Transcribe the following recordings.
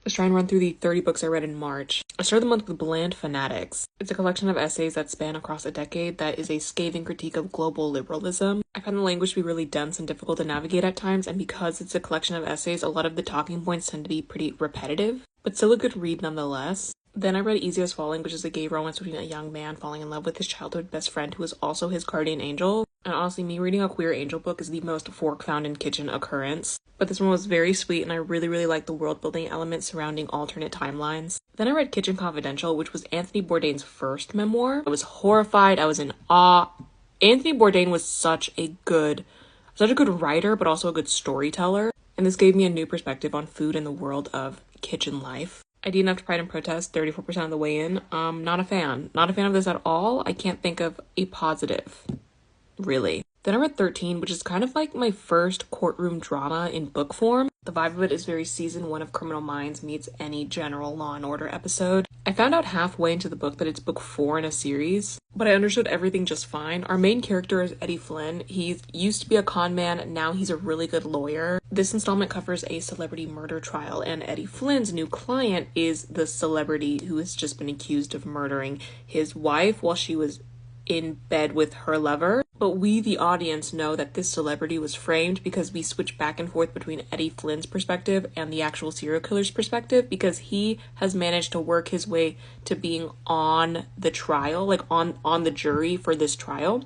Let's try and run through the 30 books I read in March. I started the month with Bland Fanatics. It's a collection of essays that span across a decade that is a scathing critique of global liberalism. I found the language to be really dense and difficult to navigate at times, and because it's a collection of essays, a lot of the talking points tend to be pretty repetitive, but still a good read nonetheless. Then I read Easy as Falling, which is a gay romance between a young man falling in love with his childhood best friend who is also his guardian angel. And honestly, me reading a queer angel book is the most fork found in kitchen occurrence. But this one was very sweet, and I really liked the world building elements surrounding alternate timelines. Then I read Kitchen Confidential, which was Anthony Bourdain's first memoir. I was horrified, I was in awe. Anthony Bourdain was such a good writer, but also a good storyteller. And this gave me a new perspective on food and the world of kitchen life. I DNF'd Pride and Protest 34% of the way in. Not a fan. Not a fan of this at all. I can't think of a positive, really. Then I read 13, which is kind of like my first courtroom drama in book form. The vibe of it is very season 1 of Criminal Minds meets any general Law and Order episode. I found out halfway into the book that it's book 4 in a series, but I understood everything just fine. Our main character is Eddie Flynn. He used to be a con man, now he's a really good lawyer. This installment covers a celebrity murder trial, and Eddie Flynn's new client is the celebrity who has just been accused of murdering his wife while she was in bed with her lover. But we, the audience, know that this celebrity was framed because we switch back and forth between Eddie Flynn's perspective and the actual serial killer's perspective, because he has managed to work his way to being on the trial, like on the jury for this trial,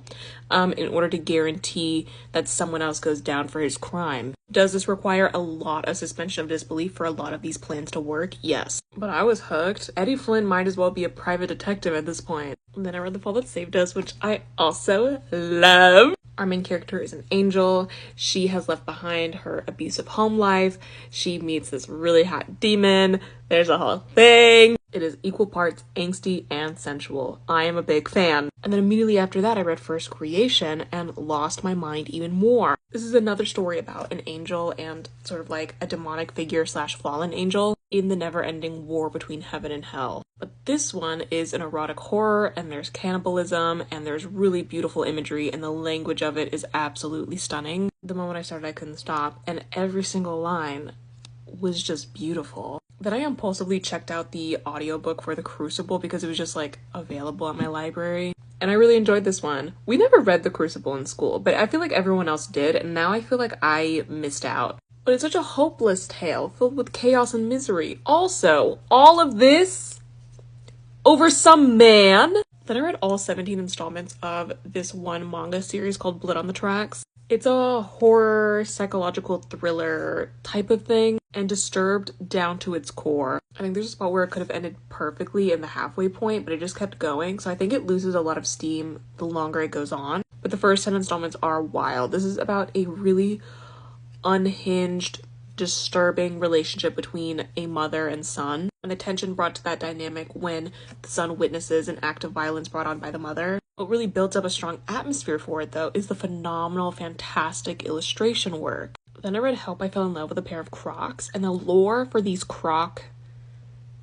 in order to guarantee that someone else goes down for his crime. Does this require a lot of suspension of disbelief for a lot of these plans to work? Yes. But I was hooked. Eddie Flynn might as well be a private detective at this point. And then I read The Fall That Saved Us, which I also love. Our main character is an angel. She has left behind her abusive home life. She meets this really hot demon. There's a whole thing. It is equal parts angsty and sensual. I am a big fan. And then immediately after that, I read First Creation and lost my mind even more. This is another story about an angel and sort of like a demonic figure / fallen angel in the never-ending war between heaven and hell. But this one is an erotic horror, and there's cannibalism, and there's really beautiful imagery, and the language of it is absolutely stunning. The moment I started, I couldn't stop, and every single line was just beautiful. Then I impulsively checked out the audiobook for The Crucible because it was just like available at my library. And I really enjoyed this one. We never read The Crucible in school, but I feel like everyone else did, and now I feel like I missed out. But it's such a hopeless tale filled with chaos and misery. Also, all of this over some man. Then I read all 17 installments of this one manga series called Blood on the Tracks. It's a horror, psychological thriller type of thing, and disturbed down to its core. I think there's a spot where it could have ended perfectly in the halfway point, but it just kept going, so I think it loses a lot of steam the longer it goes on. But the first 10 installments are wild. This is about a really unhinged, disturbing relationship between a mother and son, and the tension brought to that dynamic when the son witnesses an act of violence brought on by the mother. What really builds up a strong atmosphere for it, though, is the phenomenal, fantastic illustration work. Then I read Help, I Fell in Love with a Pair of Crocs, and the lore for these croc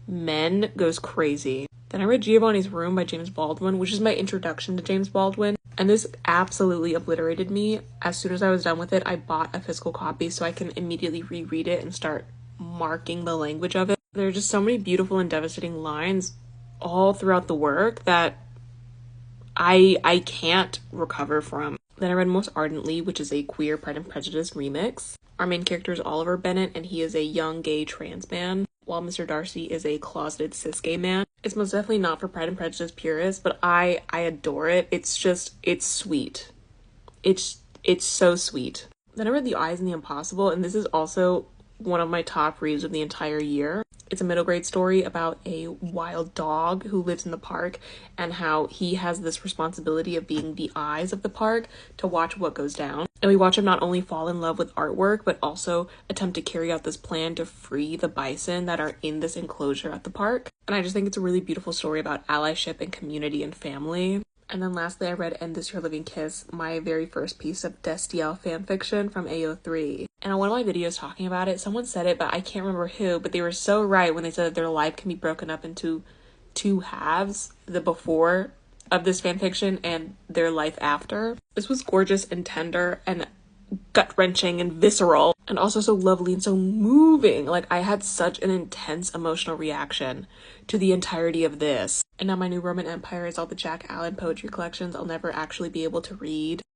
men goes crazy. Then I read Giovanni's Room by James Baldwin, which is my introduction to James Baldwin, and this absolutely obliterated me. As soon as I was done with it, I bought a physical copy so I can immediately reread it and start marking the language of it. There are just so many beautiful and devastating lines all throughout the work that I can't recover from. Then I read Most Ardently, which is a queer Pride and Prejudice remix. Our main character is Oliver Bennett, and he is a young gay trans man, while Mr. Darcy is a closeted cis gay man. It's most definitely not for Pride and Prejudice purists, but I adore it. It's sweet. It's so sweet. Then I read The Eyes and the Impossible, and this is also one of my top reads of the entire year. It's a middle grade story about a wild dog who lives in the park and how he has this responsibility of being the eyes of the park to watch what goes down. And we watch him not only fall in love with artwork, but also attempt to carry out this plan to free the bison that are in this enclosure at the park. And I just think it's a really beautiful story about allyship and community and family. And then lastly, I read End This Your Living Kiss, my very first piece of Destiel fanfiction from AO3. And on one of my videos talking about it, someone said it, but I can't remember who, but they were so right when they said that their life can be broken up into two halves, the before of this fanfiction and their life after. This was gorgeous and tender, and gut-wrenching and visceral, and also so lovely and so moving. Like, I had such an intense emotional reaction to the entirety of this. And now my new Roman Empire is all the Jack Allen poetry collections I'll never actually be able to read.